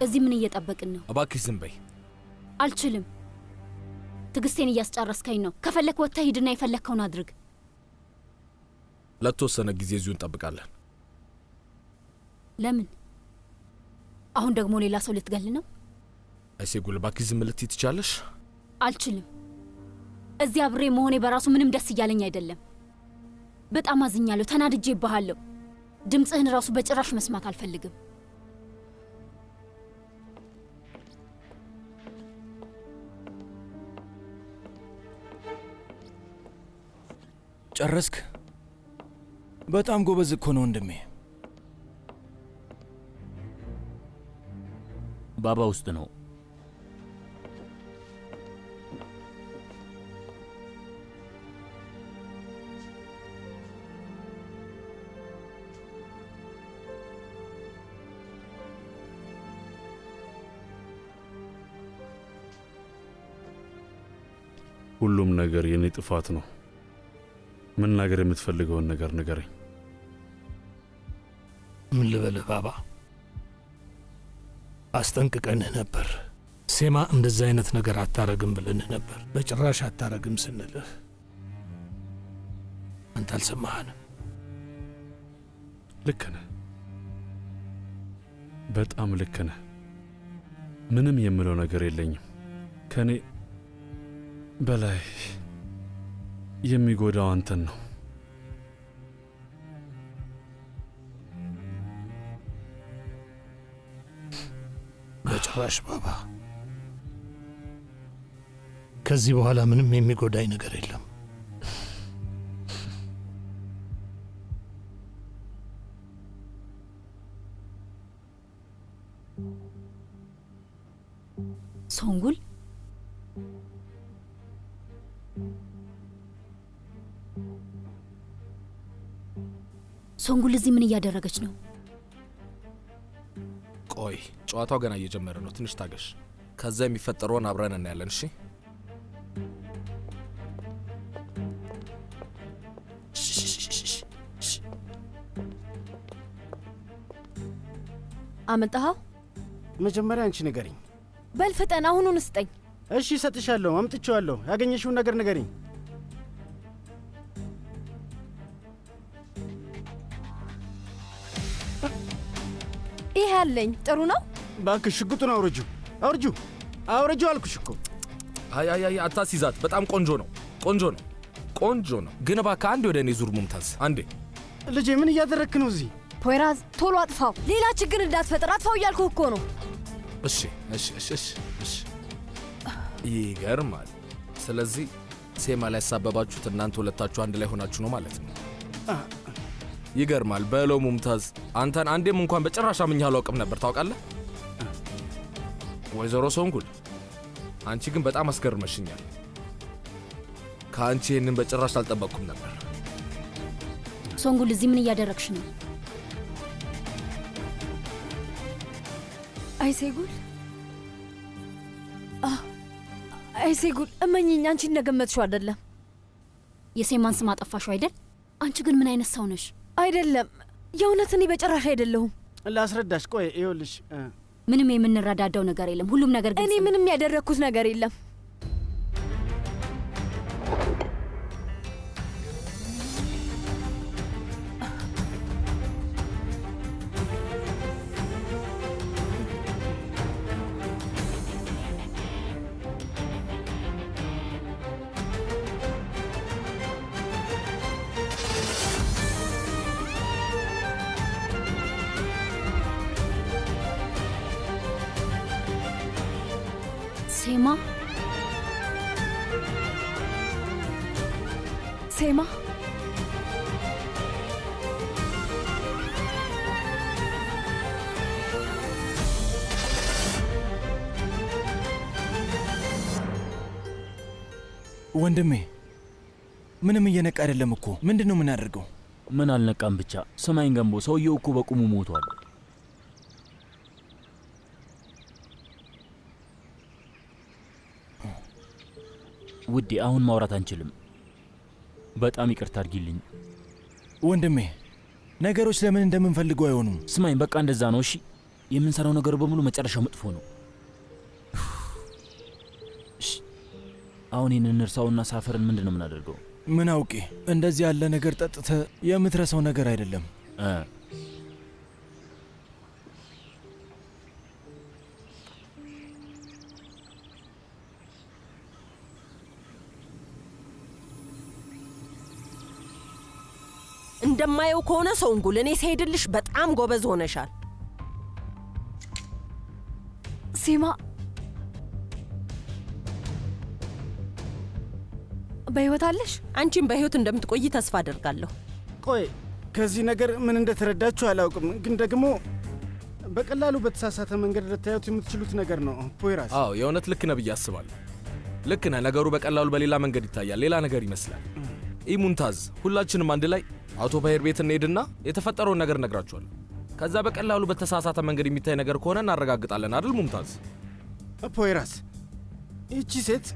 እዚህ ምን እየጠበቅን ነው? እባክሽ ዝም በይ። አልችልም። ትግስቴን እያስጨረስከኝ ነው። ከፈለክ ወጥተህ ሂድና የፈለከውን አድርግ። ለተወሰነ ጊዜ እዚሁ እንጠብቃለን። ለምን? አሁን ደግሞ ሌላ ሰው ልትገል ነው? አይሴጉል እባክሽ ዝም ልትይ ትቻለሽ? አልችልም። እዚህ አብሬ መሆኔ በራሱ ምንም ደስ እያለኝ አይደለም። በጣም አዝኛለሁ። ተናድጄብሃለሁ። ድምፅህን ራሱ በጭራሽ መስማት አልፈልግም። ጨረስክ? በጣም ጎበዝ እኮ ነው ወንድሜ። ባባ ውስጥ ነው። ሁሉም ነገር የኔ ጥፋት ነው። መናገር የምትፈልገውን ነገር ንገረኝ። ምን ልበልህ ባባ? አስጠንቅቀንህ ነበር። ሴማ እንደዚህ አይነት ነገር አታረግም ብለንህ ነበር። በጭራሽ አታረግም ስንልህ አንተ አልሰማህንም። ልክ ነህ፣ በጣም ልክ ነህ። ምንም የምለው ነገር የለኝም። ከኔ በላይ የሚጎዳው አንተን ነው። በጭራሽ ባባ፣ ከዚህ በኋላ ምንም የሚጎዳኝ ነገር የለም። ሶንጉል ሶንጉል እዚህ ምን እያደረገች ነው? ቆይ ጨዋታው ገና እየጀመረ ነው። ትንሽ ታገሽ። ከዛ የሚፈጠረውን አብረን እናያለን። እሺ አመጣኸው? መጀመሪያ አንቺ ንገሪኝ። በል ፍጠን፣ አሁኑን ስጠኝ። እሺ እሰጥሻለሁ። አምጥቼዋለሁ። ያገኘሽውን ነገር ንገሪኝ። ይሄ ያለኝ ጥሩ ነው። እባክሽ ሽጉጡን አውርጁ፣ አውርጁ፣ አውርጁ አልኩሽ እኮ። አይ አታስይዛት። በጣም ቆንጆ ነው፣ ቆንጆ ነው፣ ቆንጆ ነው። ግን እባክህ አንዴ ወደ እኔ ዙር ሙምታዝ፣ አንዴ። ልጄ ምን እያደረግክ ነው እዚህ? ፖይራዝ ቶሎ አጥፋው፣ ሌላ ችግር እንዳትፈጥር። አጥፋው እያልኩህ እኮ ነው። እሺ እሺ እሺ እሺ። ይገርማል። ስለዚህ ሴማ ላይ ያሳበባችሁት እናንተ ሁለታችሁ አንድ ላይ ሆናችሁ ነው ማለት ነው። ይገርማል። በለው ሙምታዝ፣ አንተን አንዴም እንኳን በጭራሽ አምኜ አላውቅም ነበር ታውቃለህ። ወይዘሮ ሶንጉል፣ አንቺ ግን በጣም አስገርመሽኛል። ከአንቺ ይህንን በጭራሽ አልጠበቅኩም ነበር። ሶንጉል እዚህ ምን እያደረግሽ ነው? አይሴጉል፣ አይሴጉል፣ እመኝኝ፣ አንቺ እንደገመትሽው አይደለም። የሴማን ስም አጠፋሽው አይደል? አንቺ ግን ምን አይነት ሰው ነሽ? አይደለም፣ የእውነት እኔ በጭራሽ አይደለሁም። ላስረዳሽ። ቆይ ይኸውልሽ፣ ምንም የምንረዳዳው ነገር የለም። ሁሉም ነገር ግን እኔ ምንም ያደረግኩት ነገር የለም። ሴማ ሴማ ወንድሜ ምንም እየነቃ አይደለም እኮ። ምንድን ነው የምናደርገው? ምን አልነቃም ብቻ። ሰማይን ገንቦ ሰውየው እኮ በቁሙ ሞቷል። ውዴ አሁን ማውራት አንችልም። በጣም ይቅርታ አድርጊልኝ ወንድሜ። ነገሮች ለምን እንደምንፈልገው አይሆኑም። ስማኝ፣ በቃ እንደዛ ነው። እሺ የምንሰራው ነገር በሙሉ መጨረሻው መጥፎ ነው። አሁን ይህንን እንርሳውና ሳፈርን ምንድን ነው የምናደርገው? ምን አውቄ፣ እንደዚህ ያለ ነገር ጠጥተ የምትረሳው ነገር አይደለም። እንደማየው ከሆነ ሰውንጉል እኔ ሲሄድልሽ በጣም ጎበዝ ሆነሻል። ሴማ በህይወት አለሽ? አንቺም በህይወት እንደምትቆይ ተስፋ አደርጋለሁ። ቆይ ከዚህ ነገር ምን እንደተረዳችሁ አላውቅም፣ ግን ደግሞ በቀላሉ በተሳሳተ መንገድ ልታዩት የምትችሉት ነገር ነው ፖይራስ። አዎ የእውነት ልክ ነህ ብዬ አስባለሁ። ልክ ነህ። ነገሩ በቀላሉ በሌላ መንገድ ይታያል፣ ሌላ ነገር ይመስላል። ሙምታዝ፣ ሁላችንም አንድ ላይ አቶ ባሄር ቤት እንሄድና የተፈጠረውን ነገር እነግራችኋለሁ። ከዛ በቀላሉ በተሳሳተ መንገድ የሚታይ ነገር ከሆነ እናረጋግጣለን አይደል ሙምታዝ? ፖይራስ፣ ይቺ ሴት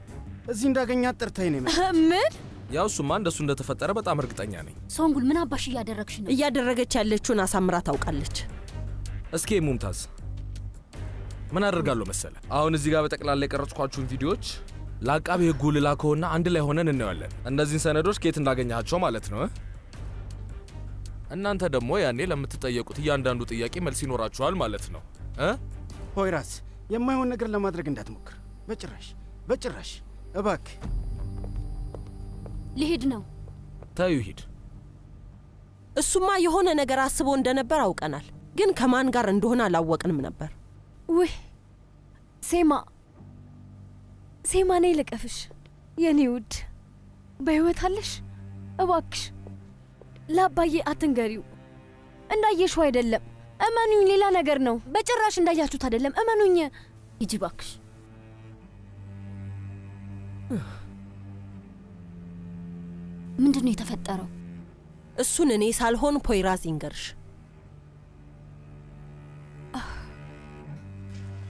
እዚህ እንዳገኛት ጠርታኝ ነው። ምን? ያው እሱማ እንደሱ እንደተፈጠረ በጣም እርግጠኛ ነኝ። ሶንጉል ምን አባሽ እያደረግሽ ነው? እያደረገች ያለችውን አሳምራ ታውቃለች። እስኪ ሙምታዝ ምን አደርጋለሁ መሰለ፣ አሁን እዚህ ጋር በጠቅላላ የቀረጽኳችሁን ቪዲዮዎች ለአቃቤ ሕጉ ልላከውና አንድ ላይ ሆነን እናያለን። እነዚህን ሰነዶች ከየት እንዳገኛቸው ማለት ነው። እናንተ ደግሞ ያኔ ለምትጠየቁት እያንዳንዱ ጥያቄ መልስ ይኖራችኋል ማለት ነው። ፖይራስ፣ የማይሆን ነገር ለማድረግ እንዳትሞክር፣ በጭራሽ በጭራሽ። እባክህ ሊሄድ ነው። ታዩ ሂድ። እሱማ የሆነ ነገር አስቦ እንደነበር አውቀናል፣ ግን ከማን ጋር እንደሆነ አላወቅንም ነበር። ውይ ሴማ ነይ ልቀፍሽ። የኔ ውድ በህይወት አለሽ? እባክሽ ለአባዬ አትንገሪው። እንዳየሽው አይደለም፣ እመኑኝ፣ ሌላ ነገር ነው። በጭራሽ እንዳያችሁት አይደለም፣ እመኑኝ። ሂጂ እባክሽ። ምንድን ነው የተፈጠረው? እሱን እኔ ሳልሆን ፖይራዝ ይንገርሽ።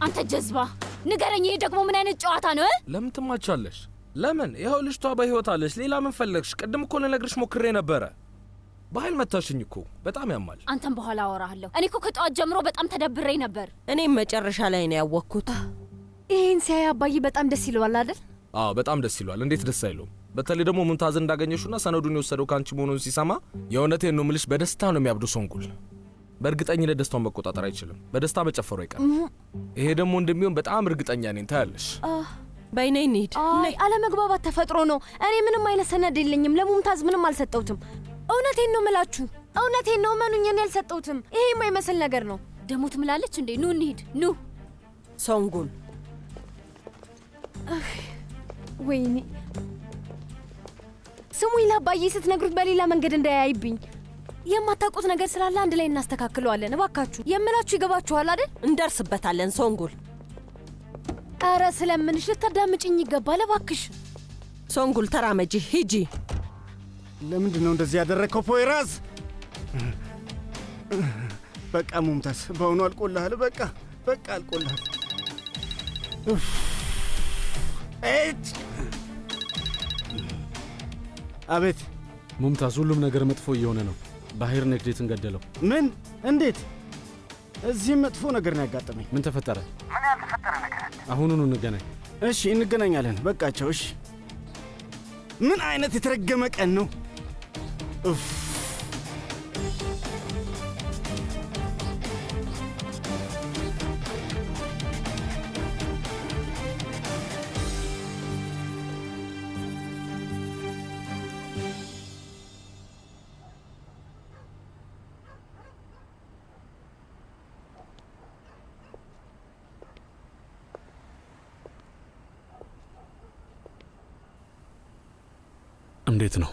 አንተ ጀዝባ ንገረኝ፣ ይሄ ደግሞ ምን አይነት ጨዋታ ነው? ለምን ትማቻለሽ? ለምን? ይኸው ልጅቷ በህይወት አለች። ሌላ ምን ፈለግሽ? ቅድም እኮ ልነግርሽ ሞክሬ ነበረ። በኃይል መታሽኝ እኮ። በጣም ያማል። አንተም በኋላ አወራለሁ። እኔ እኮ ከጠዋት ጀምሮ በጣም ተደብሬ ነበር። እኔም መጨረሻ ላይ ነው ያወቅኩት። ይህን ሲያይ አባዬ በጣም ደስ ይለዋል አይደል? አዎ በጣም ደስ ይለዋል። እንዴት ደስ አይለውም? በተለይ ደግሞ ሙምታዝ እንዳገኘሹና ሰነዱን የወሰደው ካንቺ መሆኑን ሲሰማ የእውነቴን ነው የምልሽ፣ በደስታ ነው የሚያብዱ ሶንጉል። በእርግጠኝነት ደስታውን መቆጣጠር አይችልም። በደስታ መጨፈሩ አይቀርም። ይሄ ደግሞ እንደሚሆን በጣም እርግጠኛ ነኝ። ታያለሽ። በይኔ እንሂድ። አለመግባባት ተፈጥሮ ነው። እኔ ምንም አይነት ሰነድ የለኝም። ለሙምታዝ ምንም አልሰጠውትም። እውነቴን ነው ምላችሁ፣ እውነቴን ነው። እመኑኝ፣ እኔ አልሰጠውትም። ይሄ የማይመስል ነገር ነው። ደሞ ትምላለች እንዴ? ኑ እንሂድ። ኑ ሶንጉል። ወይኔ ስሙኝ፣ ለአባዬ ስትነግሩት በሌላ መንገድ እንዳያይብኝ። የማታውቁት ነገር ስላለ አንድ ላይ እናስተካክለዋለን። እባካችሁ የምላችሁ ይገባችኋል አይደል? እንደርስበታለን ሶንጉል። ኧረ ስለምንሽ ልታዳምጭኝ ይገባል። እባክሽ ሶንጉል ተራመጂ፣ ሂጂ። ለምንድን ነው እንደዚህ ያደረግከው ፖይራዝ? በቃ ሙምታዝ፣ በእውኑ አልቆልሃል። በቃ አልቆልሃል። አቤት ሙምታዝ፣ ሁሉም ነገር መጥፎ እየሆነ ነው። ባሄር ነግዴትን ገደለው። ምን? እንዴት? እዚህም መጥፎ ነገር ነው ያጋጠመኝ። ምን ተፈጠረ? ምን ያልተፈጠረ ነገር አለ? አሁኑኑ እንገናኝ። እሺ እንገናኛለን። በቃቸው። እሺ። ምን አይነት የተረገመ ቀን ነው? ኡፍ። እንዴት ነው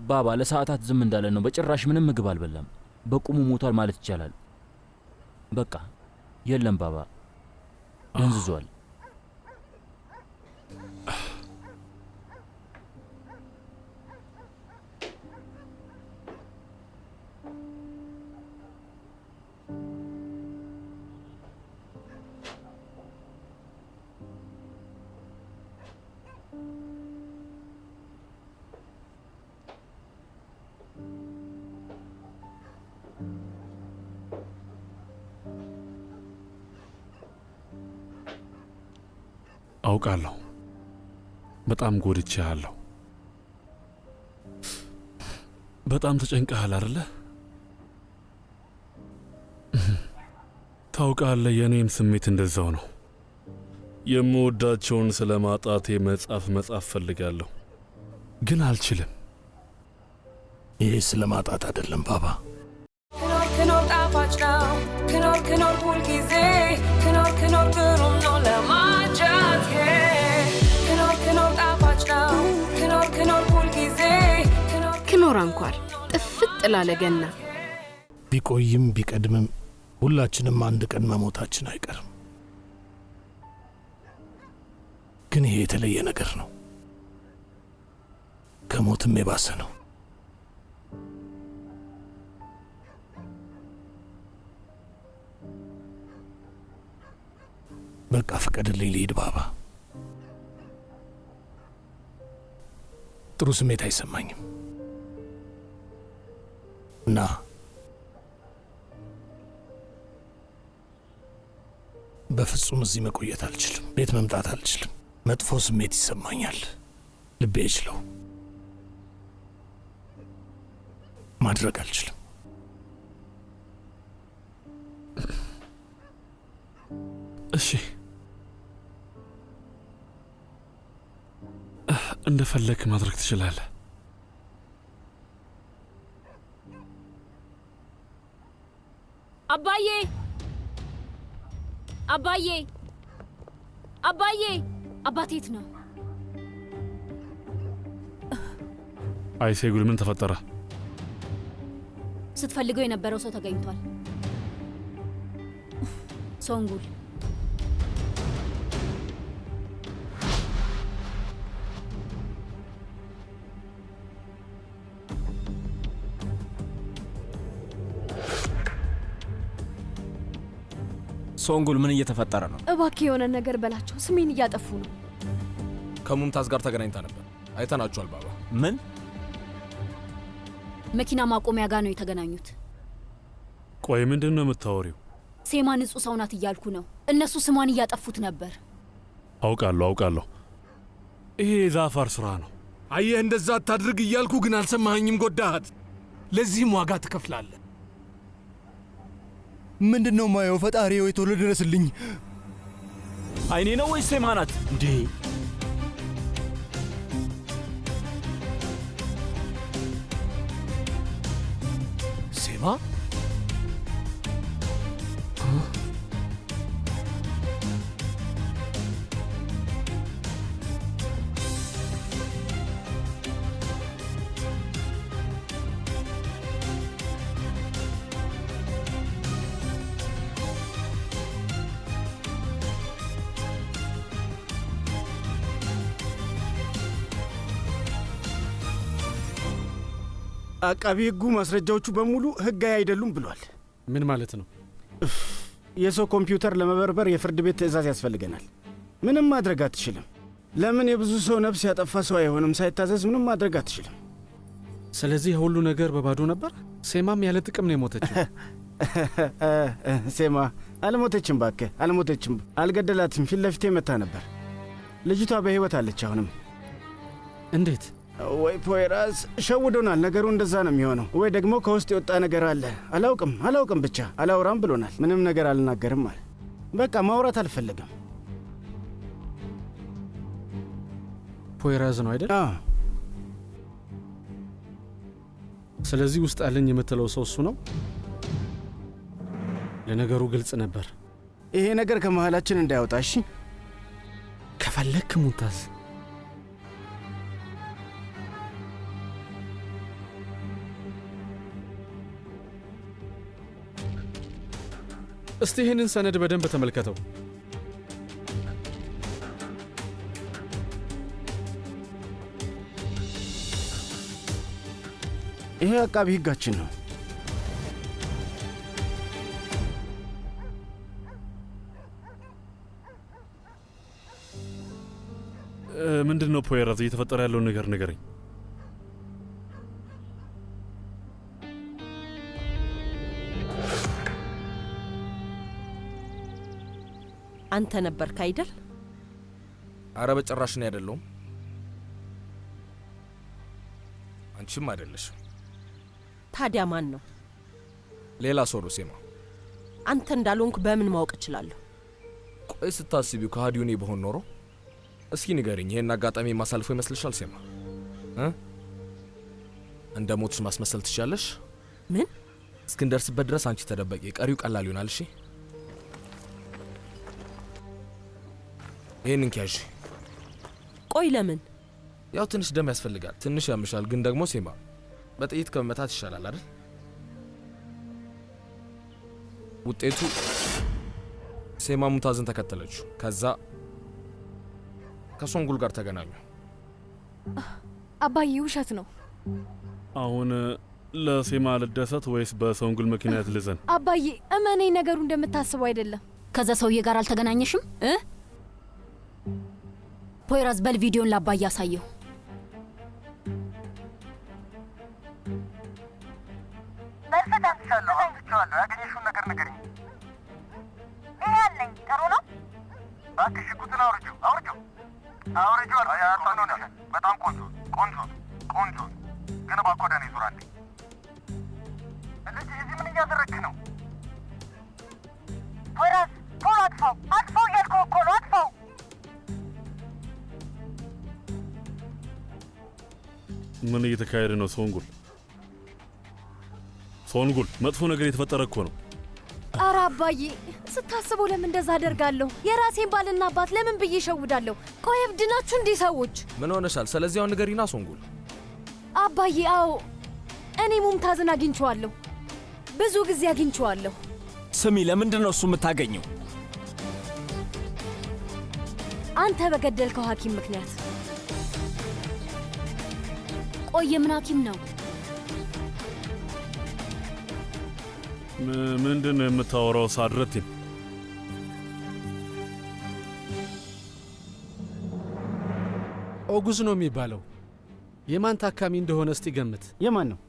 ባባ? ለሰዓታት ዝም እንዳለ ነው። በጭራሽ ምንም ምግብ አልበላም። በቁሙ ሞቷል ማለት ይቻላል። በቃ የለም ባባ፣ ደንዝዟል። አውቃለሁ በጣም ጎድቼሃለሁ። በጣም ተጨንቀሃል አይደለ? ታውቃለህ፣ የእኔም ስሜት እንደዛው ነው። የምወዳቸውን ስለ ማጣቴ መጻፍ ፈልጋለሁ፣ ግን አልችልም። ይህ ስለ ማጣት አይደለም ባባ። ክኖር ጣፋጭ ነው። ክኖር ሁልጊዜ ክኖር ግሩም ነው ለማጫት። ክኖር ጣፋጭ ነው። ክኖር ሁልጊዜ ክኖር አንኳር ጥፍጥ ላለ ገና ቢቆይም ቢቀድምም ሁላችንም አንድ ቀን መሞታችን አይቀርም። ግን ይሄ የተለየ ነገር ነው፣ ከሞትም የባሰ ነው። በቃ ፍቀድልኝ ልሂድ ባባ። ጥሩ ስሜት አይሰማኝም እና በፍጹም እዚህ መቆየት አልችልም። ቤት መምጣት አልችልም። መጥፎ ስሜት ይሰማኛል። ልቤ አይችለው። ማድረግ አልችልም። እሺ፣ እንደፈለክ ማድረግ ትችላለህ። አባዬ አባዬ አባዬ! አባቴ የት ነው? አይሴጉል፣ ምን ተፈጠረ? ስትፈልገው የነበረው ሰው ተገኝቷል። ሶንጉል ሶንጉል፣ ምን እየተፈጠረ ነው? እባክህ የሆነ ነገር በላቸው። ስሜን እያጠፉ ነው። ከሙምታዝ ጋር ተገናኝታ ነበር። አይተናችኋል ባባ። ምን? መኪና ማቆሚያ ጋር ነው የተገናኙት። ቆይ ምንድን ነው የምታወሪው? ሴማ ንጹህ ሰው ናት እያልኩ ነው። እነሱ ስሟን እያጠፉት ነበር። አውቃለሁ። ይሄ የዛፋር ስራ ነው። አየህ፣ እንደዛ አታድርግ እያልኩ ግን አልሰማኸኝም። ጎዳሃት። ለዚህም ዋጋ ትከፍላለህ። ምንድን ነው ማየው? ፈጣሪ ወይ ቶሎ ድረስልኝ። አይኔ ነው ወይስ ሴማ ናት እንዴ? ሴማ? አቃቢ ሕጉ ማስረጃዎቹ በሙሉ ሕጋዊ አይደሉም ብሏል። ምን ማለት ነው? የሰው ኮምፒውተር ለመበርበር የፍርድ ቤት ትዕዛዝ ያስፈልገናል። ምንም ማድረግ አትችልም። ለምን የብዙ ሰው ነፍስ ያጠፋ ሰው አይሆንም? ሳይታዘዝ ምንም ማድረግ አትችልም። ስለዚህ ሁሉ ነገር በባዶ ነበር። ሴማም ያለ ጥቅም ነው የሞተችው። ሴማ አልሞተችም፣ ባክህ አልሞተችም። አልገደላትም። ፊት ለፊቴ መታ ነበር። ልጅቷ በሕይወት አለች አሁንም። እንዴት? ወይ ፖይራስ ሸውዶናል። ነገሩ እንደዛ ነው የሚሆነው። ወይ ደግሞ ከውስጥ የወጣ ነገር አለ። አላውቅም። ብቻ አላውራም ብሎናል። ምንም ነገር አልናገርም አለ። በቃ ማውራት አልፈለግም። ፖይራዝ ነው አይደል? ስለዚህ ውስጥ አለኝ የምትለው ሰው እሱ ነው። ለነገሩ ግልጽ ነበር። ይሄ ነገር ከመሃላችን እንዳይወጣ እሺ? ከፈለክ ሙምታዝ እስቲ ይህንን ሰነድ በደንብ ተመልከተው። ይሄ አቃቢ ሕጋችን ነው። ምንድን ነው ፖይራዝ? እየተፈጠረ ያለውን ነገር ንገረኝ። አንተ ነበርክ አይደል? አረ በጭራሽ ነው አይደለም። አንቺም አይደለሽም። ታዲያ ማን ነው? ሌላ ሰው ነው ሴማ። አንተ እንዳልሆንኩ በምን ማወቅ እችላለሁ? ቆይ ስታስቢው ከሃዲው እኔ በሆን ኖሮ እስኪ ንገሪኝ፣ ይሄን አጋጣሚ ማሳልፈው ይመስልሻል ሴማ? እንደ ሞትሽ ማስመሰል ትችላለሽ? ምን? እስክንደርስበት ድረስ አንቺ ተደበቂ፣ ቀሪው ቀላል ይሆናል። እሺ ይሄንን እንኪያዥ። ቆይ ለምን? ያው ትንሽ ደም ያስፈልጋል። ትንሽ ያምሻል፣ ግን ደግሞ ሴማ በጥይት ከመመታት ይሻላል አይደል? ውጤቱ ሴማ ሙንታዝን ተከተለችው። ከዛ ከሶንጉል ጋር ተገናኙ። አባዬ ውሸት ነው። አሁን ለሴማ ልደሰት ወይስ በሶንጉል ምክንያት ልዘን? አባዬ እመኔ፣ ነገሩ እንደምታስበው አይደለም። ከዛ ሰውዬ ጋር አልተገናኘሽም? ፖይራዝ በል ቪዲዮን ላባዬ አሳየው። መልፈት አንስቻለሁ። አንስቼዋለሁ። ያገኘሽውን ነገር ንገሪኝ። ይሄ ያለኝ ጥሩ ነው። እባክሽ ሽጉጥን አውርጂው፣ አውርጂው፣ አውርጂው። በጣም ቆንጆ ቆንጆ ቆንጆ። ግን እባክህ ወደ እኔ ዙር አንዴ። ልጅ እዚህ ምን እያደረግህ ነው? ፖይራዝ ቶሎ አጥፋው፣ አጥፋው እያልኩህ እኮ ነው። አጥፋው። ምን እየተካሄደ ነው ሶንጉል? ሶንጉል መጥፎ ነገር የተፈጠረ እኮ ነው። ኧረ አባዬ ስታስበው ለምን እንደዛ አደርጋለሁ? የራሴን ባልና አባት ለምን ብዬ እሸውዳለሁ? ቆይ እብድ ናችሁ እንዲህ ሰዎች? ምን ሆነሻል? ስለዚያው ንገሪና ሶንጉል። አባዬ አዎ እኔ ሙምታዝን አግኝቼዋለሁ፣ ብዙ ጊዜ አግኝቼዋለሁ። ስሚ፣ ለምንድን ነው እሱ የምታገኘው? አንተ በገደልከው ሐኪም ምክንያት። ቆይ የምን ሐኪም ነው? ምንድን ነው የምታወራው ሳድረቲን? ኦጉዝ ነው የሚባለው። የማን ታካሚ እንደሆነ እስቲ ገምት። የማን ነው?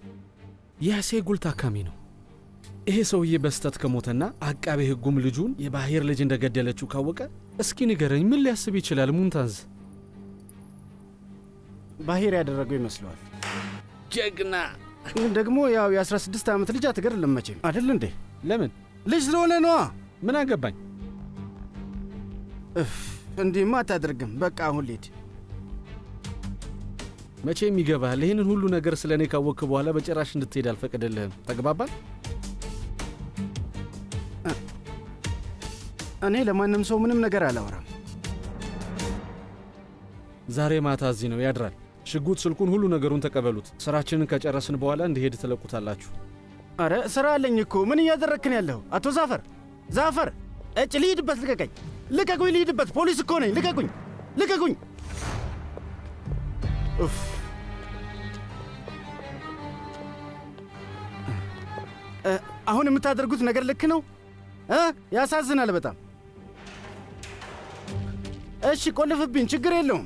የሴጉል ታካሚ ነው። ይሄ ሰውዬ በስተት ከሞተና አቃቤ ሕጉም ልጁን የባሄር ልጅ እንደገደለችው ካወቀ እስኪ ንገረኝ፣ ምን ሊያስብ ይችላል? ሙንታዝ ባሄር ያደረገው ይመስለዋል። ጀግና ደግሞ ያው የ16 ዓመት ልጅ አትገድልም መቼም አይደል እንዴ? ለምን? ልጅ ስለሆነ ነዋ። ምን አገባኝ? እንዲህማ አታደርግም። በቃ አሁን ልሂድ። መቼም ይገባል። ይህንን ሁሉ ነገር ስለ እኔ ካወቅክ በኋላ በጭራሽ እንድትሄድ አልፈቀደልህም። ተግባባል? እኔ ለማንም ሰው ምንም ነገር አላወራም። ዛሬ ማታ እዚህ ነው ያድራል። ሽጉጥ፣ ስልኩን፣ ሁሉ ነገሩን ተቀበሉት። ስራችንን ከጨረስን በኋላ እንዲሄድ ትለቁታላችሁ። አረ ስራ አለኝ እኮ። ምን እያደረግክን ያለሁ? አቶ ዛፈር ዛፈር! እጭ ልሂድበት! ልቀቀኝ! ልቀቁኝ! ልሂድበት! ፖሊስ እኮ ነኝ! ልቀቁኝ! ልቀቁኝ! ኡፍ! አሁን የምታደርጉት ነገር ልክ ነው? ያሳዝናል በጣም። እሺ ቆልፍብኝ፣ ችግር የለውም።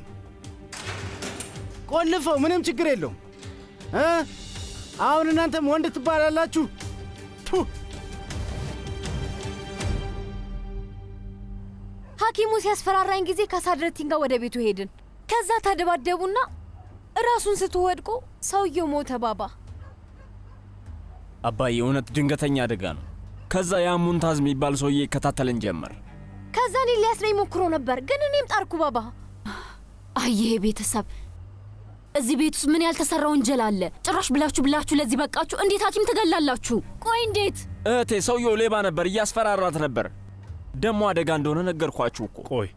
ቆልፈው፣ ምንም ችግር የለውም። አሁን እናንተም ወንድ ትባላላችሁ። ሐኪሙ ሲያስፈራራኝ ጊዜ ከሳድረቲን ጋር ወደ ቤቱ ሄድን። ከዛ ተደባደቡና ራሱን ስትወድቆ ሰውየው ሞተ። ባባ አባዬ፣ እውነት ድንገተኛ አደጋ ነው። ከዛ ያ ሙንታዝ የሚባል ሰውዬ ይከታተለን ጀመር። ከዛ እኔ ሊያስለኝ ሞክሮ ነበር፣ ግን እኔም ጣርኩ። ባባ አየህ ቤተሰብ፣ እዚህ ቤት ውስጥ ምን ያልተሰራ ወንጀል አለ? ጭራሽ ብላችሁ ለዚህ በቃችሁ። እንዴት ሐኪም ትገላላችሁ? ቆይ እንዴት? እህቴ፣ ሰውየው ሌባ ነበር፣ እያስፈራራት ነበር። ደሞ አደጋ እንደሆነ ነገርኳችሁ እኮ። ቆይ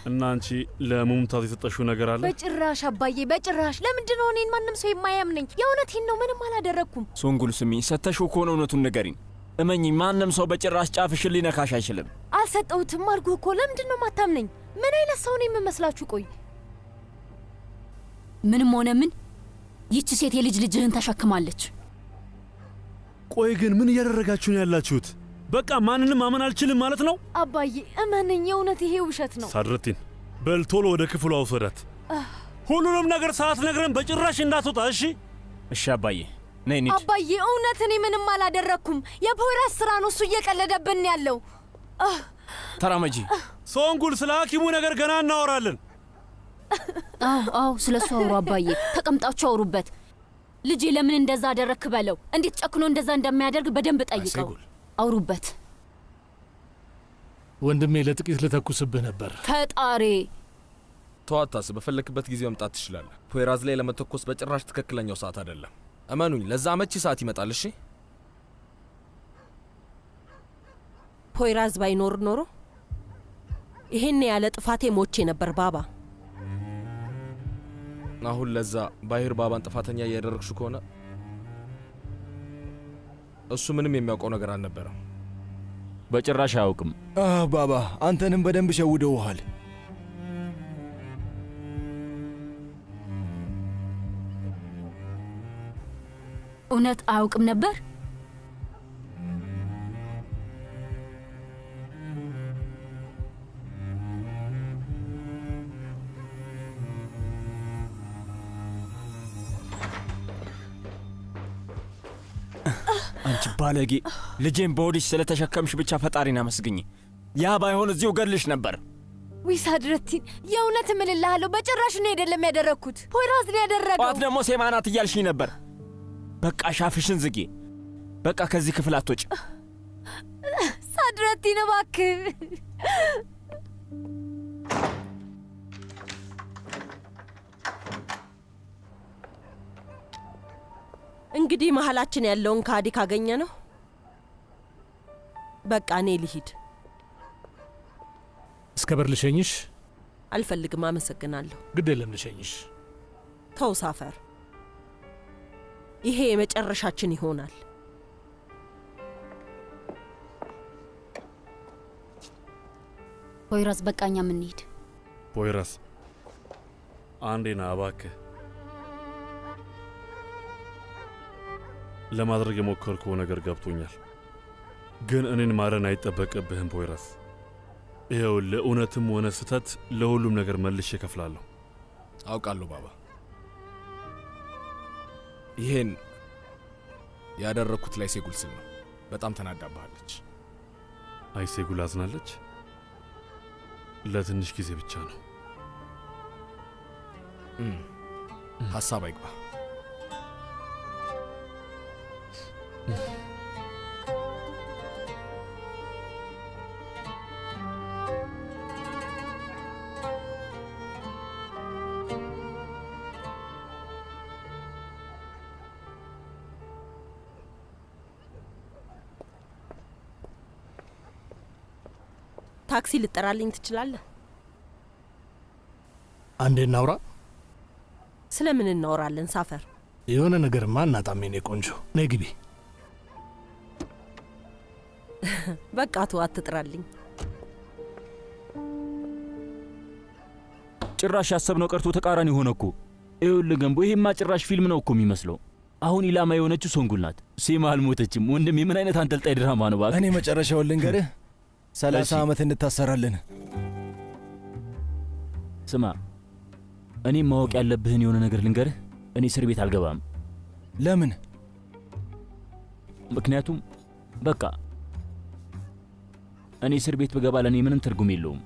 እና አንቺ ለሙምታዝ የሰጠሽው ነገር አለ? በጭራሽ አባዬ፣ በጭራሽ። ለምንድን ነው እኔን ማንም ሰው የማያምነኝ? የእውነቴን ነው፣ ምንም አላደረግኩም። ሶንጉል ስሚ፣ ሰተሽው ከሆነ እውነቱን ንገሪኝ። እመኚኝ፣ ማንም ሰው በጭራሽ ጫፍሽን ሊነካሽ አይችልም። አልሰጠሁትም አልኩህ እኮ። ለምንድን ነው ማታምነኝ? ምን አይነት ሰው ነው የምመስላችሁ? ቆይ ምንም ሆነ ምን ይቺ ሴት የልጅ ልጅህን ተሸክማለች። ቆይ ግን ምን እያደረጋችሁ ነው ያላችሁት? በቃ ማንንም ማመን አልችልም ማለት ነው? አባዬ እመነኝ፣ የእውነት ይሄ ውሸት ነው። ሳድረቲን በል ቶሎ ወደ ክፍሉ አውሰዳት። ሁሉንም ነገር ሳትነግረን በጭራሽ እንዳትወጣ እሺ? እሺ አባዬ፣ ነይ እንሂድ። አባዬ እውነት እኔ ምንም አላደረግኩም። የፖይራስ ስራ ነው፣ እሱ እየቀለደብን ያለው። ተራመጂ። ሶንጉል፣ ስለ ሐኪሙ ነገር ገና እናወራለን። አዎ ስለሱ አውሩ አባዬ። ተቀምጣችሁ አውሩበት። ልጄ ለምን እንደዛ አደረክ በለው። እንዴት ጨክኖ እንደዛ እንደሚያደርግ በደንብ ጠይቀው። አውሩበት። ወንድሜ ለጥቂት ልተኩስብህ ነበር። ፈጣሪ ተዋታስ፣ በፈለክበት ጊዜ መምጣት ትችላለህ። ፖይራዝ ላይ ለመተኮስ በጭራሽ ትክክለኛው ሰዓት አይደለም። እመኑኝ፣ ለዛ አመቺ ሰዓት ይመጣል። እሺ ፖይራዝ ባይኖር ኖሮ ይሄን ያለ ጥፋቴ ሞቼ ነበር ባባ። አሁን ለዛ ባሂር ባባን ጥፋተኛ እያደረግሽ ከሆነ እሱ ምንም የሚያውቀው ነገር አልነበረም። በጭራሽ አያውቅም። ባባ አንተንም በደንብ ሸውደውሃል። እውነት አያውቅም ነበር? አንቺ ባለጌ! ልጄን በሆድሽ ስለተሸከምሽ ብቻ ፈጣሪን አመስግኝ። ያ ባይሆን እዚሁ ገድልሽ ነበር። ዊሳድረቲን፣ የእውነት እምልልሃለሁ በጭራሽ ነው አይደለም ያደረግኩት። ፖይራዝ ነው ያደረገው። ጧት ደግሞ ሴማናት እያልሽኝ ነበር። በቃ ሻፍሽን ዝጊ። በቃ ከዚህ ክፍል አትወጪ። ሳድረቲን እባክህ። እንግዲህ መሀላችን ያለውን ካዲ ካገኘ ነው። በቃ እኔ ልሂድ። እስከ በር ልሸኝሽ? አልፈልግም፣ አመሰግናለሁ። ግድ የለም ልሸኝሽ። ተው ሳፈር፣ ይሄ የመጨረሻችን ይሆናል። ፖይራዝ፣ በቃኛ ምንሄድ። ፖይራዝ አንዴና እባክህ። ለማድረግ የሞከርከው ነገር ገብቶኛል፣ ግን እኔን ማረን አይጠበቅብህም ፖይራዝ። ይኸውልህ እውነትም ሆነ ስህተት ለሁሉም ነገር መልሼ እከፍላለሁ። አውቃለሁ ባባ። ይሄን ያደረኩት ላይ ሴጉል ስል ነው። በጣም ተናዳባለች። አይ ሴጉል አዝናለች። ለትንሽ ጊዜ ብቻ ነው። ሀሳብ አይግባ። ታክሲ ልጠራልኝ ትችላለህ? አንዴ እናውራ። ስለምን እናወራለን ሳፈር? የሆነ ነገርማ እናጣም የኔ ቆንጆ። ነይ ግቢ። በቃ ተው፣ አትጥራልኝ። ጭራሽ ያሰብነው ቀርቶ ተቃራኒ ሆነ እኮ። ይኸውልህ ገንቦ፣ ይሄማ ጭራሽ ፊልም ነው እኮ የሚመስለው። አሁን ኢላማ የሆነችው ሶንጉል ናት። ሴማ አልሞተችም። ወንድሜ ምን አይነት አንጠልጣይ ድራማ ነው እባክህ። እኔ መጨረሻውን ልንገርህ፣ 30 ዓመት እንታሰራለን። ስማ፣ እኔም ማወቅ ያለብህን የሆነ ነገር ልንገርህ። እኔ እስር ቤት አልገባም። ለምን? ምክንያቱም በቃ እኔ እስር ቤት ብገባ ለእኔ ምንም ትርጉም የለውም።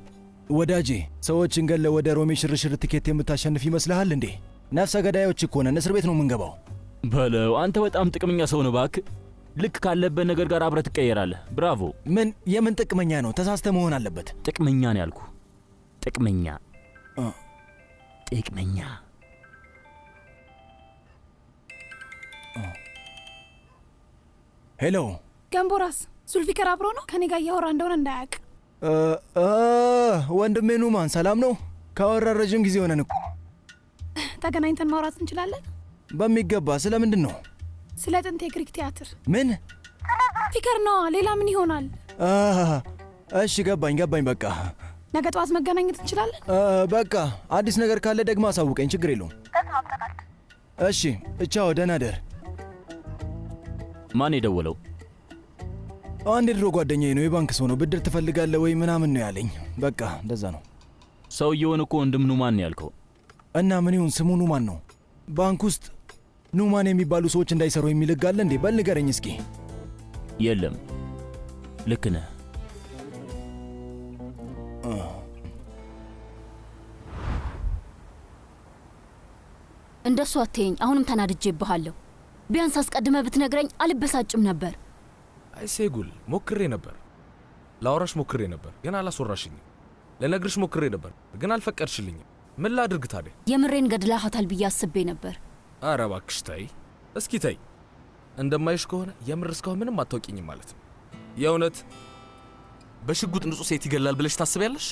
ወዳጄ፣ ሰዎችን ገለ ወደ ሮሜ ሽርሽር ትኬት የምታሸንፍ ይመስልሃል እንዴ? ነፍሰ ገዳዮች እኮ ነን። እስር ቤት ነው የምንገባው። በለው፣ አንተ በጣም ጥቅመኛ ሰው ነው እባክህ። ልክ ካለበት ነገር ጋር አብረህ ትቀየራለህ። ብራቮ። ምን የምን ጥቅመኛ ነው? ተሳስተ መሆን አለበት። ጥቅመኛ ነው ያልኩ። ጥቅመኛ ጥቅመኛ። ሄሎ ገንቦራስ፣ ዙልፊከር አብሮ ነው ከኔ ጋር እያወራ እንደሆነ እንዳያውቅ። ወንድሜ ኑማን ሰላም ነው? ካወራ ረጅም ጊዜ ሆነን እኮ። ተገናኝተን ማውራት እንችላለን? በሚገባ። ስለምንድን ነው? ስለ ጥንት የግሪክ ቲያትር። ምን? ፊከር ነዋ፣ ሌላ ምን ይሆናል? እሺ ገባኝ። በቃ ነገ ጠዋት መገናኘት እንችላለን? በቃ አዲስ ነገር ካለ ደግሞ አሳውቀኝ፣ ችግር የለውም። እሺ ቻው፣ ደህና ደር። ማን የደወለው? አንድ የድሮ ጓደኛዬ ነው። የባንክ ሰው ነው። ብድር ትፈልጋለህ ወይ ምናምን ነው ያለኝ። በቃ እንደዛ ነው። ሰውየውን እኮ ወንድም ኑማን ነው ያልከው። እና ምን ይሁን ስሙ ኑማን ነው። ባንክ ውስጥ ኑማን የሚባሉ ሰዎች እንዳይሰሩ የሚል ሕግ አለ እንዴ? በል ንገረኝ እስኪ። የለም፣ ልክ ነህ። እንደሱ አትየኝ። አሁንም ተናድጄብሃለሁ። ቢያንስ አስቀድመ ብትነግረኝ አልበሳጭም ነበር። አይ ሴጉል፣ ሞክሬ ነበር። ላውራሽ ሞክሬ ነበር፣ ግን አላስወራሽኝም። ለነግርሽ ሞክሬ ነበር፣ ግን አልፈቀድሽልኝም። ምን ላድርግ ታዲያ? የምሬን ገድላሃታል ብዬ አስቤ ነበር። አረ እባክሽ ተይ፣ እስኪ ተይ። እንደማይሽ ከሆነ የምር እስካሁን ምንም አታውቂኝም ማለት ነው። የእውነት በሽጉጥ ንጹህ ሴት ይገላል ብለሽ ታስቢያለሽ?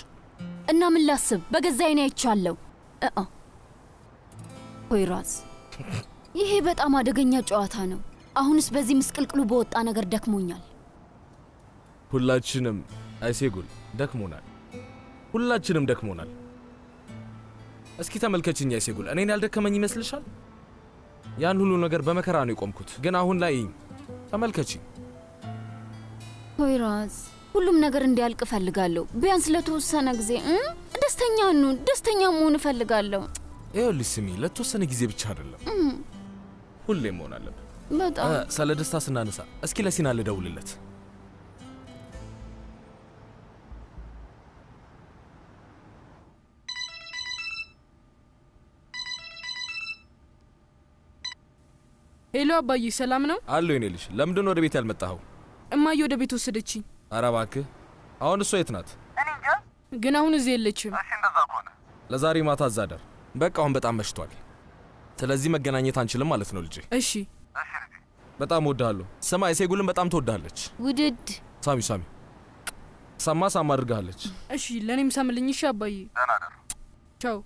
እና ምን ላስብ? በገዛ ዓይኔ አይቻለሁ። ፖይራዝ፣ ይሄ በጣም አደገኛ ጨዋታ ነው። አሁንስ በዚህ ምስቅልቅሉ በወጣ ነገር ደክሞኛል። ሁላችንም አይሴጉል ደክሞናል። ሁላችንም ደክሞናል። እስኪ ተመልከችኝ አይሴጉል፣ እኔን ያልደከመኝ ይመስልሻል? ያን ሁሉ ነገር በመከራ ነው የቆምኩት፣ ግን አሁን ላይ ተመልከችኝ። ፖይራዝ፣ ሁሉም ነገር እንዲያልቅ እፈልጋለሁ። ቢያንስ ለተወሰነ ጊዜ ደስተኛ መሆን እፈልጋለሁ። ይኸውልሽ ስሚ፣ ለተወሰነ ጊዜ ብቻ አይደለም፣ ሁሌም መሆን አለብን። በጣም ስለ ደስታ ስናነሳ እስኪ ለሲና ልደውልለት። ሄሎ አባዬ፣ ሰላም ነው? አለሁ የኔ ልጅ። ለምንድን ነው ወደ ቤት ያልመጣኸው? እማዬ ወደ ቤት ወሰደችኝ። ኧረ እባክህ፣ አሁን እሷ የት ናት? እኔ እንጃ፣ ግን አሁን እዚህ የለችም። እሺ እንደዛ ከሆነ ለዛሬ ማታ እዛ ደር። በቃ አሁን በጣም መሽቷል፣ ስለዚህ መገናኘት አንችልም ማለት ነው ልጄ። እሺ በጣም እወድሃለሁ። ስማ፣ የሴጉልን በጣም ትወድሃለች። ውድድ ሳሚ ሳማ አድርጋለች። እሺ ለእኔም ሳምልኝ። እሺ አባዬ፣ ደህና ደር። ቻው።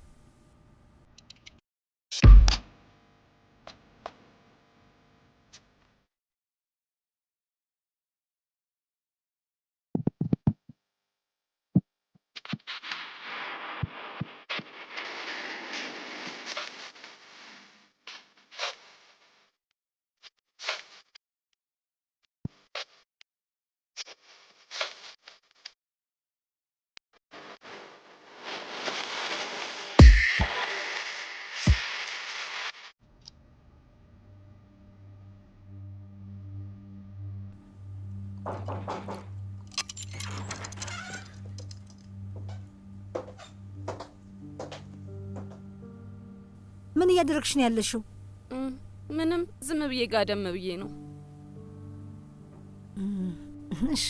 ምን እያደረግሽ ነው ያለሽው? ምንም፣ ዝም ብዬ ጋደም ብዬ ነው። እሺ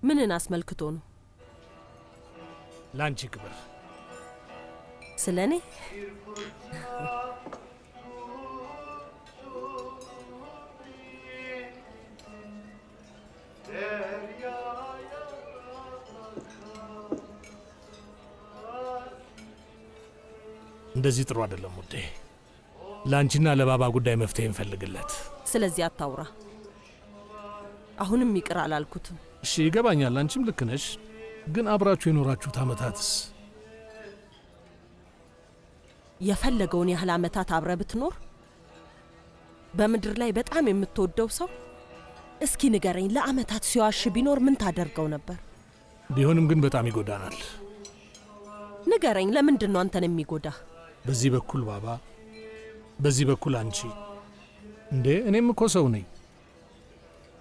ምንን አስመልክቶ ነው? ላንቺ ክብር። ስለ እኔ? እንደዚህ ጥሩ አይደለም ውዴ። ላንቺና ለባባ ጉዳይ መፍትሄ እንፈልግለት። ስለዚህ አታውራ። አሁንም ይቅር አላልኩትም። እሺ ይገባኛል፣ አንቺም ልክ ነሽ። ግን አብራችሁ የኖራችሁት ዓመታትስ? የፈለገውን ያህል ዓመታት አብረ ብትኖር በምድር ላይ በጣም የምትወደው ሰው እስኪ ንገረኝ፣ ለዓመታት ሲዋሽ ቢኖር ምን ታደርገው ነበር? ቢሆንም ግን በጣም ይጎዳናል። ንገረኝ፣ ለምንድን ነው አንተን የሚጎዳ? በዚህ በኩል ባባ፣ በዚህ በኩል አንቺ። እንዴ እኔም እኮ ሰው ነኝ።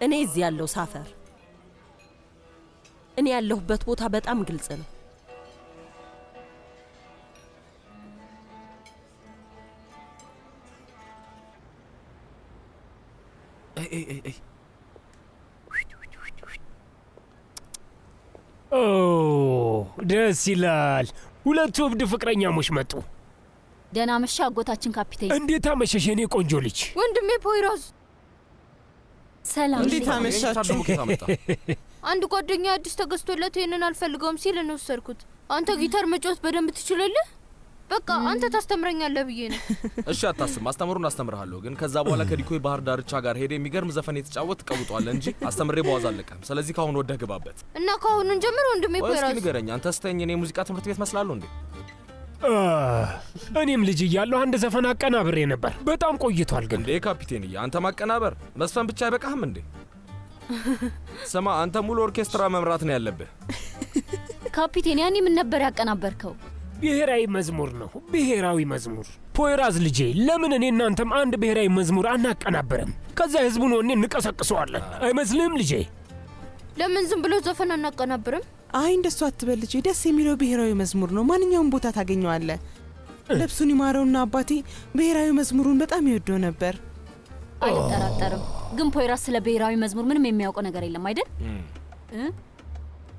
እኔ እዚህ ያለው ሳፈር፣ እኔ ያለሁበት ቦታ በጣም ግልጽ ነው። ኦ ደስ ይላል። ሁለቱ እብድ ፍቅረኛሞች መጡ። ደህና መሻ አጎታችን ካፒቴን። እንዴት አመሸሽ የኔ ቆንጆ ልጅ? ወንድሜ ፖይራዝ። ሰላም። እንዴት አመሻችሁ? አንድ ጓደኛ አዲስ ተገዝቶለት ይሄንን አልፈልገውም ሲል ነው ወሰድኩት። አንተ ጊታር መጫወት በደንብ ትችላለህ? በቃ አንተ ታስተምረኛለህ ብዬ ነው። እሺ አታስብ፣ ማስተምሩን አስተምርሃለሁ። ግን ከዛ በኋላ ከዲኮይ ባህር ዳርቻ ጋር ሄደ የሚገርም ዘፈን የተጫወት ትቀውጧለህ እንጂ አስተምሬ በዋዛ አለቀም። ስለዚህ ካሁን ወደህ ግባበት እና ካሁኑን ጀምሮ ወንድሜ ፖይራዝ። እስኪ ንገረኝ፣ አንተ ስተኝ እኔ ሙዚቃ ትምህርት ቤት መስላለሁ እንዴ? እኔም ልጅ እያለሁ አንድ ዘፈን አቀናብሬ ነበር። በጣም ቆይቷል ግን። እንዴ ካፒቴንዬ፣ አንተ ማቀናበር መስፈን ብቻ አይበቃህም እንዴ? ስማ፣ አንተ ሙሉ ኦርኬስትራ መምራት ነው ያለብህ። ካፒቴን፣ ያኔ ምን ነበር ያቀናበርከው? ብሔራዊ መዝሙር ነው። ብሔራዊ መዝሙር። ፖይራዝ ልጄ፣ ለምን እኔ እናንተም አንድ ብሔራዊ መዝሙር አናቀናበረም? ከዛ ህዝቡን ወኔ እንቀሰቅሰዋለን። አይመስልህም ልጄ? ለምን ዝም ብሎ ዘፈን አናቀናብርም? አይ እንደሱ አትበል ልጄ። ደስ የሚለው ብሔራዊ መዝሙር ነው። ማንኛውም ቦታ ታገኘዋለህ። ነፍሱን ይማረውና አባቴ ብሔራዊ መዝሙሩን በጣም ይወደው ነበር። አልጠራጠርም። ግን ፖይራዝ ስለ ብሔራዊ መዝሙር ምንም የሚያውቀው ነገር የለም አይደል?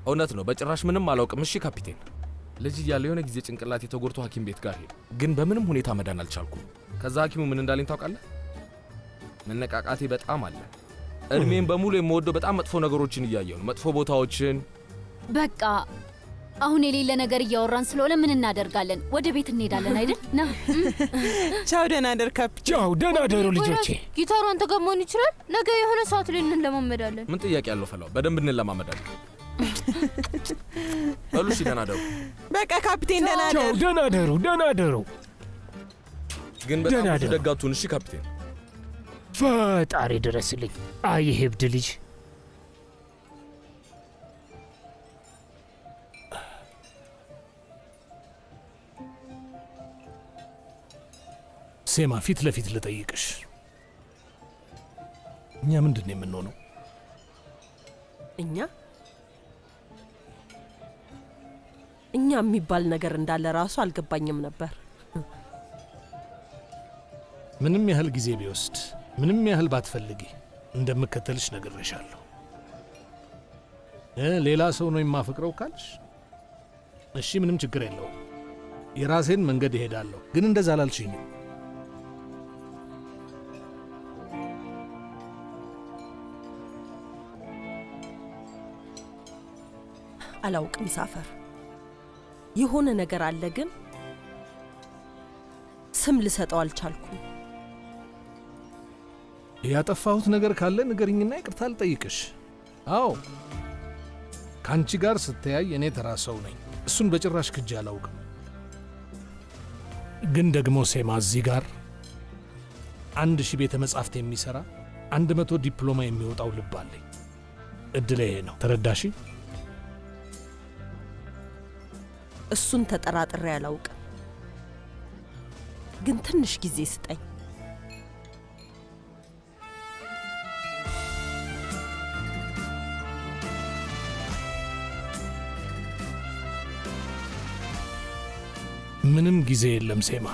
እውነት ነው፣ በጭራሽ ምንም አላውቅም። እሺ ካፒቴን፣ ልጅ እያለሁ የሆነ ጊዜ ጭንቅላቴ ተጎድቶ ሐኪም ቤት ጋር ሄድ፣ ግን በምንም ሁኔታ መዳን አልቻልኩም። ከዛ ሐኪሙ ምን እንዳለኝ ታውቃለህ? መነቃቃቴ በጣም አለ። እድሜን በሙሉ የምወደው በጣም መጥፎ ነገሮችን እያየሁ ነው፣ መጥፎ ቦታዎችን። በቃ አሁን የሌለ ነገር እያወራን ስለሆነ ምን እናደርጋለን? ወደ ቤት እንሄዳለን አይደል? ና ቻው፣ ደህና ደር ካፒቴን። ቻው፣ ደህና ደሩ ልጆቼ። ጊታሩ አንተ ጋር መሆን ይችላል። ነገ የሆነ ሰዓት ላይ እንለማመዳለን። ምን ጥያቄ ያለው ፈላው፣ በደንብ እንለማመዳለን። በሉ እሺ፣ ደህና ደሩ። በቃ ካፒቴን ደህና ደሩ። ቻው፣ ደህና ደሩ፣ ደህና ደሩ። ግን በጣም ብዙ ደጋቱን። እሺ ካፒቴን። ፈጣሪ ድረስልኝ። አይ ይሄ እብድ ልጅ። ሴማ፣ ፊት ለፊት ልጠይቅሽ፣ እኛ ምንድን ነው የምንሆነው? እኛ የሚባል ነገር እንዳለ ራሱ አልገባኝም ነበር። ምንም ያህል ጊዜ ቢወስድ፣ ምንም ያህል ባትፈልጊ እንደምከተልሽ ነግሬሻለሁ። ሌላ ሰው ነው የማፈቅረው ካልሽ እሺ፣ ምንም ችግር የለውም። የራሴን መንገድ እሄዳለሁ። ግን እንደዛ አላልሽኝም። አላውቅም ሳፈር፣ የሆነ ነገር አለ፣ ግን ስም ልሰጠው አልቻልኩም። ያጠፋሁት ነገር ካለ ንገሪኝና ይቅርታ ልጠይቅሽ። አዎ፣ ከአንቺ ጋር ስተያይ እኔ ተራ ሰው ነኝ። እሱን በጭራሽ ክጄ አላውቅም። ግን ደግሞ ሴማ፣ እዚህ ጋር 1000 ቤተ መጻሕፍት የሚሠራ 100 ዲፕሎማ የሚወጣው ልብ አለኝ። እድል ይሄ ነው። ተረዳሽ? እሱን ተጠራጥሬ አላውቅም። ግን ትንሽ ጊዜ ስጠኝ። ምንም ጊዜ የለም ሴማ።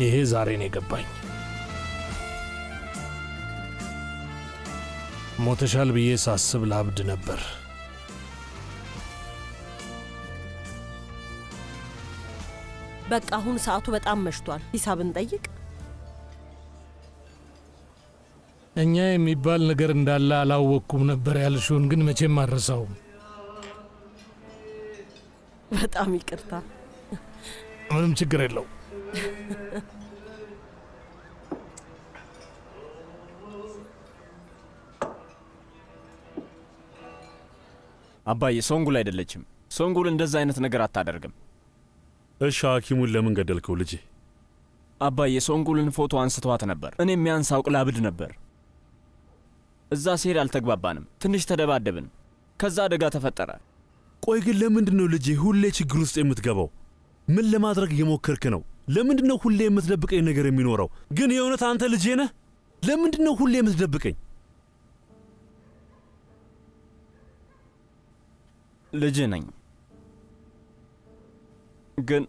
ይሄ ዛሬ ነው የገባኝ። ሞተሻል ብዬ ሳስብ ላብድ ነበር። በቃ አሁን ሰዓቱ በጣም መሽቷል። ሂሳብ እንጠይቅ። እኛ የሚባል ነገር እንዳለ አላወቅኩም ነበር ያልሽውን ግን መቼም አልረሳውም። በጣም ይቅርታ። ምንም ችግር የለው። አባዬ፣ ሶንጉል አይደለችም። ሶንጉል እንደዛ አይነት ነገር አታደርግም። እሺ፣ ሐኪሙን ለምን ገደልከው ልጄ? አባዬ፣ ሶንጉልን ፎቶ አንስተዋት ነበር። እኔም ያን ሳውቅ ላብድ ነበር። እዛ ሲሄድ አልተግባባንም፣ ትንሽ ተደባደብን። ከዛ አደጋ ተፈጠረ። ቆይ ግን ለምንድን ነው ልጄ ሁሌ ችግር ውስጥ የምትገባው? ምን ለማድረግ እየሞከርክ ነው? ለምንድን ነው ሁሌ የምትደብቀኝ ነገር የሚኖረው? ግን የእውነት አንተ ልጄ ነህ? ለምንድን ነው ሁሌ የምትደብቀኝ? ልጅ ነኝ፣ ግን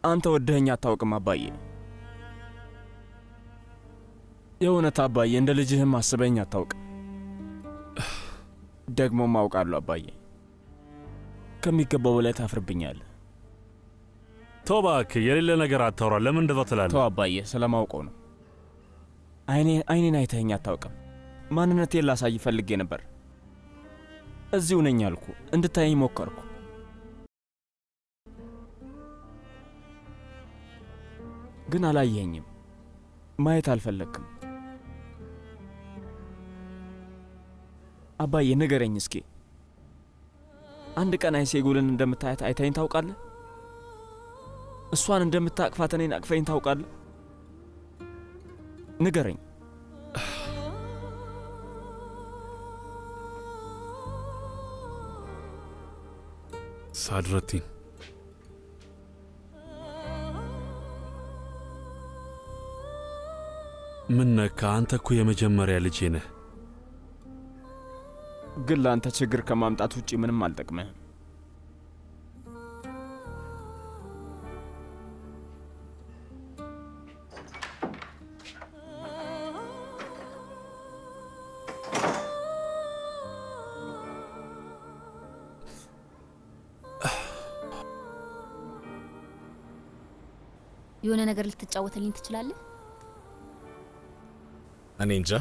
አንተ ወደኸኝ አታውቅም አባዬ። የእውነት አባዬ፣ እንደ ልጅህም አስበኝ አታውቅም። ደግሞም አውቃለሁ አባዬ፣ ከሚገባው በላይ ታፍርብኛለህ። ተው እባክህ፣ የሌለ ነገር አታውራ። ለምን እንደዛ ትላለህ? ተው አባዬ፣ ስለማውቀው ነው። አይኔን አይተኸኝ አታውቅም። ማንነቴን ላሳይ ፈልጌ ነበር። እዚሁ ነኝ አልኩ፣ እንድታየኝ ሞከርኩ። ግን አላየኸኝም፣ ማየት አልፈለግክም። አባዬ ንገረኝ እስኪ፣ አንድ ቀን አይሴጉልን እንደምታያት አይታኝ ታውቃለህ? እሷን እንደምታቅፋት እኔን አቅፈኝ ታውቃለህ? ንገረኝ። ሳድረቲን ምን ነካ? አንተ እኮ የመጀመሪያ ልጄ ነህ። ግን ለአንተ ችግር ከማምጣት ውጪ ምንም አልጠቅምህም። የሆነ ነገር ልትጫወትልኝ ትችላለህ? እኔ እንጃ።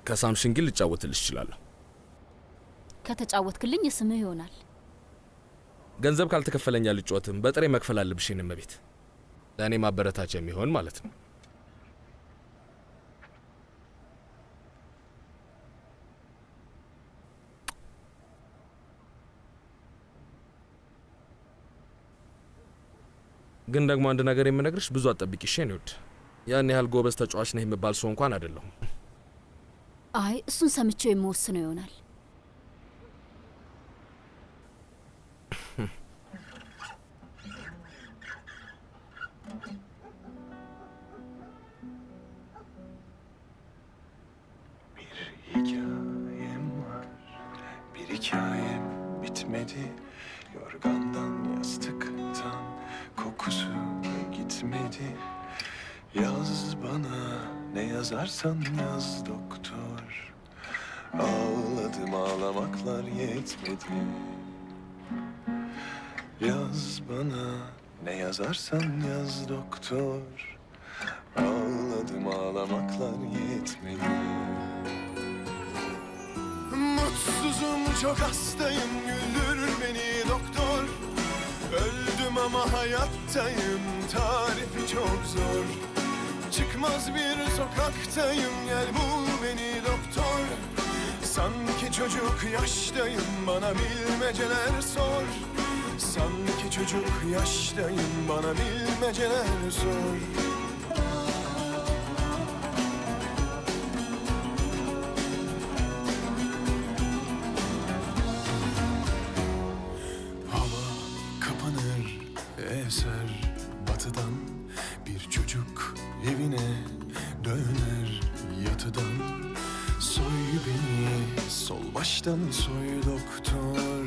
ከሳምሽን ግን ልጫወትልሽ እችላለሁ። ከተጫወትክልኝ ስምህ ይሆናል። ገንዘብ ካልተከፈለኝ አልጫወትም። በጥሬ መክፈል አለብሽ። እመቤት፣ ለእኔ ማበረታቻ የሚሆን ማለት ነው። ግን ደግሞ አንድ ነገር የምነግርሽ፣ ብዙ አትጠብቂ እሺ? የኔ ውድ፣ ያን ያህል ጎበዝ ተጫዋች ነህ የምባል ሰው እንኳን አይደለሁም። አይ እሱን ሰምቼው የምወስነው ይሆናል። Bir hikayem bitmedi, yorgandan yastıktan kokusu gitmedi. Yaz bana ne yazarsan yaz doktor. Ağladım ağlamaklar yetmedi. Yaz bana ne yazarsan yaz doktor. Ağladım ağlamaklar yetmedi. Mutsuzum çok hastayım, güldür beni doktor. Öldüm ama hayattayım, tarifi çok zor. Çıkmaz bir sokaktayım, gel bul beni doktor. Sanki çocuk yaştayım, bana bilmeceler sor. Sanki çocuk yaştayım, bana bilmeceler sor. Hava kapanır, eser batıdan. Bir çocuk evine döner yatıdan. Soy beni sol baştan soy doktor.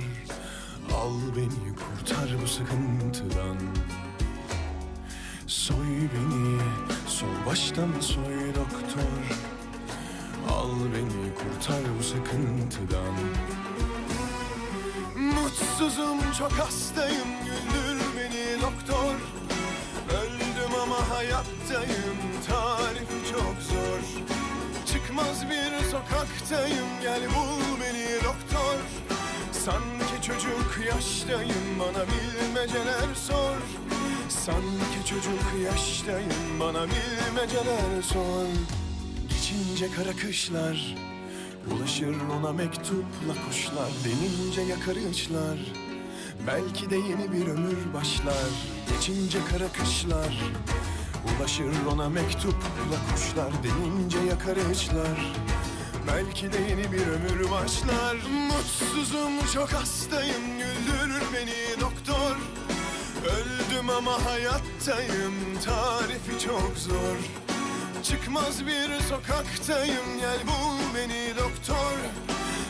Al beni kurtar bu sıkıntıdan. Soy beni sol baştan soy doktor. Al beni kurtar bu sıkıntıdan. Mutsuzum çok hastayım, güldür beni doktor. Öldüm ama hayattayım, tarifi çok zor. Çıkmaz bir sokaktayım, gel bul beni doktor. Sanki çocuk yaştayım, bana bilmeceler sor. Sanki çocuk yaştayım, bana bilmeceler sor. Geçince kara kışlar, ulaşır ona mektupla kuşlar. Denince yakar ışlar, belki de yeni bir ömür başlar. Geçince kara kışlar, ulaşır ona mektupla kuşlar. Denince yakar ışlar, belki de yeni bir ömür başlar. Mutsuzum çok hastayım, güldür beni doktor. Öldüm ama hayattayım, tarifi çok zor. Çıkmaz bir sokaktayım, gel bul beni doktor.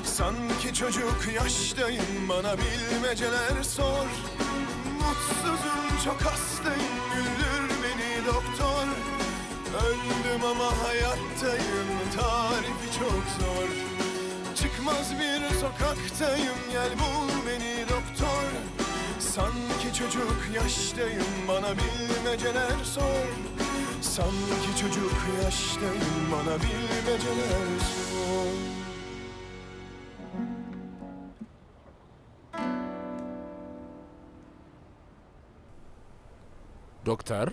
Sanki çocuk yaştayım, bana bilmeceler sor. Mutsuzum çok hastayım, güldür beni doktor. Öldüm ama hayattayım, tarifi çok zor. Çıkmaz bir sokaktayım, gel bul beni doktor. Sanki çocuk yaştayım, bana bilmeceler sor. Sanki çocuk yaştayım, bana bilmeceler sor. ዶክተር